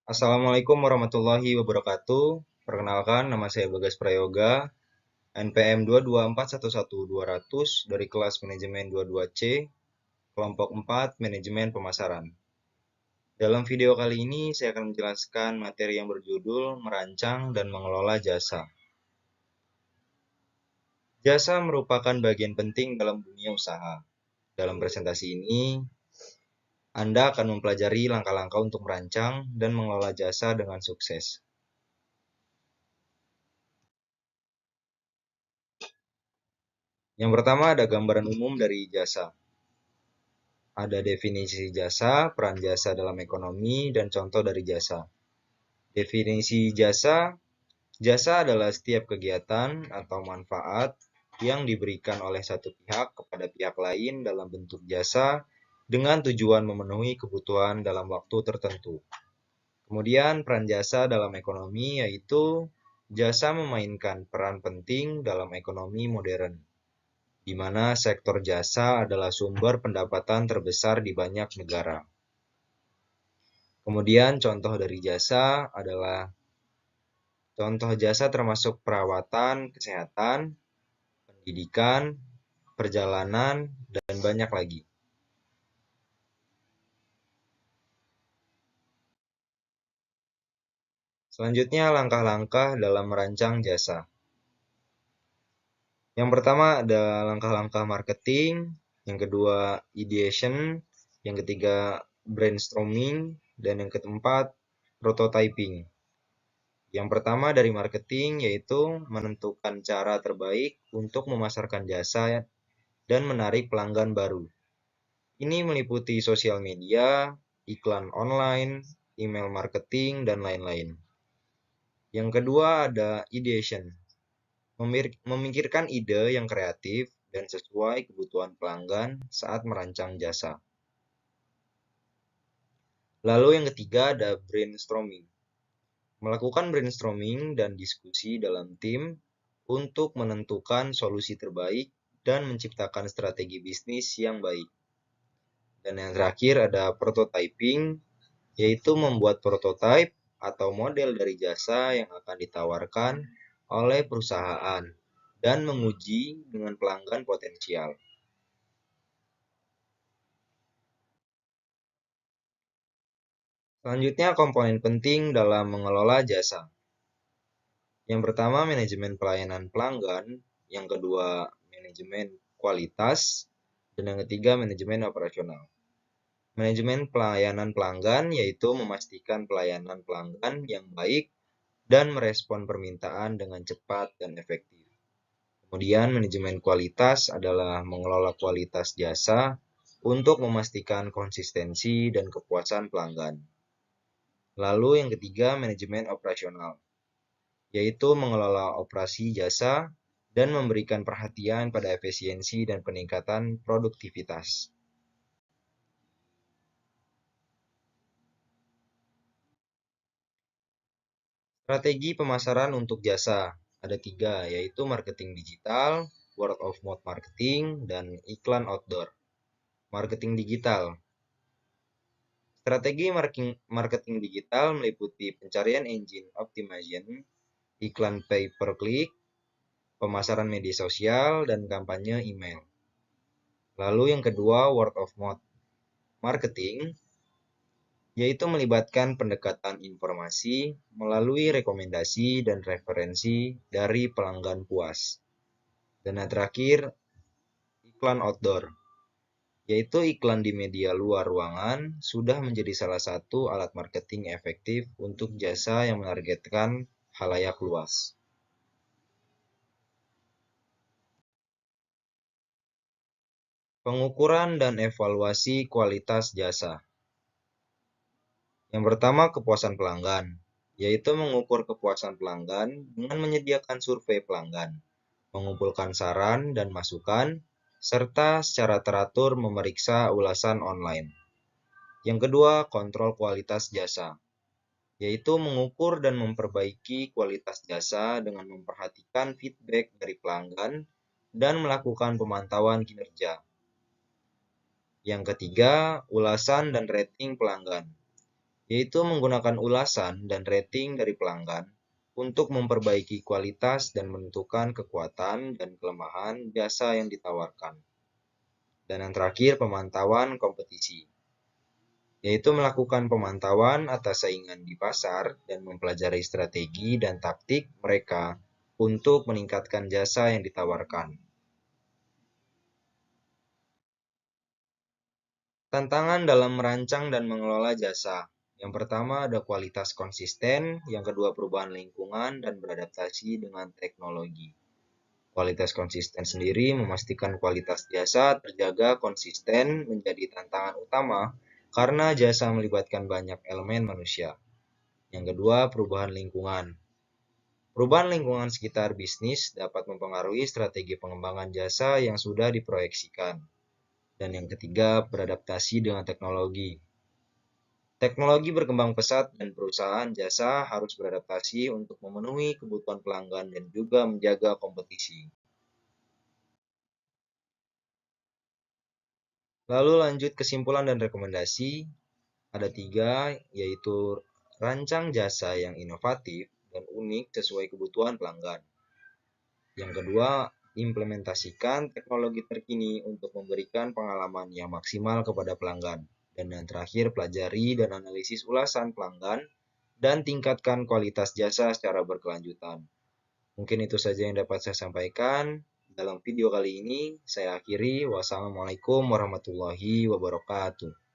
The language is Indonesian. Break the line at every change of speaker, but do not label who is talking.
Assalamualaikum warahmatullahi wabarakatuh. Perkenalkan, nama saya Bagas Prayoga, NPM 224111200 dari kelas manajemen 22C, kelompok 4, manajemen pemasaran. Dalam video kali ini, saya akan menjelaskan materi yang berjudul merancang dan mengelola jasa. Jasa merupakan bagian penting dalam dunia usaha. Dalam presentasi ini, Anda akan mempelajari langkah-langkah untuk merancang dan mengelola jasa dengan sukses. Yang pertama ada gambaran umum dari jasa. Ada definisi jasa, peran jasa dalam ekonomi, dan contoh dari jasa. Definisi jasa, jasa adalah setiap kegiatan atau manfaat yang diberikan oleh satu pihak kepada pihak lain dalam bentuk jasa dengan tujuan memenuhi kebutuhan dalam waktu tertentu. Kemudian peran jasa dalam ekonomi yaitu jasa memainkan peran penting dalam ekonomi modern, di mana sektor jasa adalah sumber pendapatan terbesar di banyak negara. Kemudian contoh dari jasa adalah contoh jasa termasuk perawatan, kesehatan, pendidikan, perjalanan, dan banyak lagi. Selanjutnya langkah-langkah dalam merancang jasa. Yang pertama ada langkah-langkah marketing, yang kedua ideation, yang ketiga brainstorming, dan yang keempat prototyping. Yang pertama dari marketing yaitu menentukan cara terbaik untuk memasarkan jasa dan menarik pelanggan baru. Ini meliputi sosial media, iklan online, email marketing, dan lain-lain. Yang kedua ada ideation, memikirkan ide yang kreatif dan sesuai kebutuhan pelanggan saat merancang jasa. Lalu yang ketiga ada brainstorming, melakukan brainstorming dan diskusi dalam tim untuk menentukan solusi terbaik dan menciptakan strategi bisnis yang baik. Dan yang terakhir ada prototyping, yaitu membuat prototipe atau model dari jasa yang akan ditawarkan oleh perusahaan dan menguji dengan pelanggan potensial. Selanjutnya komponen penting dalam mengelola jasa. Yang pertama manajemen pelayanan pelanggan, yang kedua manajemen kualitas, dan yang ketiga manajemen operasional. Manajemen pelayanan pelanggan yaitu memastikan pelayanan pelanggan yang baik dan merespon permintaan dengan cepat dan efektif. Kemudian manajemen kualitas adalah mengelola kualitas jasa untuk memastikan konsistensi dan kepuasan pelanggan. Lalu yang ketiga manajemen operasional, yaitu mengelola operasi jasa dan memberikan perhatian pada efisiensi dan peningkatan produktivitas. Strategi pemasaran untuk jasa ada 3, yaitu marketing digital, word of mouth marketing, dan iklan outdoor. Marketing digital. Strategi marketing digital meliputi pencarian engine optimization, iklan pay per click, pemasaran media sosial, dan kampanye email. Lalu yang kedua, word of mouth marketing, yaitu melibatkan pendekatan informasi melalui rekomendasi dan referensi dari pelanggan puas. Dan yang terakhir, iklan outdoor, yaitu iklan di media luar ruangan sudah menjadi salah satu alat marketing efektif untuk jasa yang menargetkan khalayak luas. Pengukuran dan evaluasi kualitas jasa. Yang pertama, kepuasan pelanggan, yaitu mengukur kepuasan pelanggan dengan menyediakan survei pelanggan, mengumpulkan saran dan masukan, serta secara teratur memeriksa ulasan online. Yang kedua, kontrol kualitas jasa, yaitu mengukur dan memperbaiki kualitas jasa dengan memperhatikan feedback dari pelanggan dan melakukan pemantauan kinerja. Yang ketiga, ulasan dan rating pelanggan, yaitu menggunakan ulasan dan rating dari pelanggan untuk memperbaiki kualitas dan menentukan kekuatan dan kelemahan jasa yang ditawarkan. Dan yang terakhir, pemantauan kompetisi, yaitu melakukan pemantauan atas saingan di pasar dan mempelajari strategi dan taktik mereka untuk meningkatkan jasa yang ditawarkan. Tantangan dalam merancang dan mengelola jasa. Yang pertama ada kualitas konsisten, yang kedua perubahan lingkungan dan beradaptasi dengan teknologi. Kualitas konsisten sendiri memastikan kualitas jasa terjaga konsisten menjadi tantangan utama karena jasa melibatkan banyak elemen manusia. Yang kedua, perubahan lingkungan. Perubahan lingkungan sekitar bisnis dapat mempengaruhi strategi pengembangan jasa yang sudah diproyeksikan. Dan yang ketiga, beradaptasi dengan teknologi. Teknologi berkembang pesat dan perusahaan jasa harus beradaptasi untuk memenuhi kebutuhan pelanggan dan juga menjaga kompetisi. Lalu lanjut kesimpulan dan rekomendasi, ada 3, yaitu rancang jasa yang inovatif dan unik sesuai kebutuhan pelanggan. Yang kedua, implementasikan teknologi terkini untuk memberikan pengalaman yang maksimal kepada pelanggan. Dan yang terakhir, pelajari dan analisis ulasan pelanggan dan tingkatkan kualitas jasa secara berkelanjutan. Mungkin itu saja yang dapat saya sampaikan. Dalam video kali ini, saya akhiri. Wassalamualaikum warahmatullahi wabarakatuh.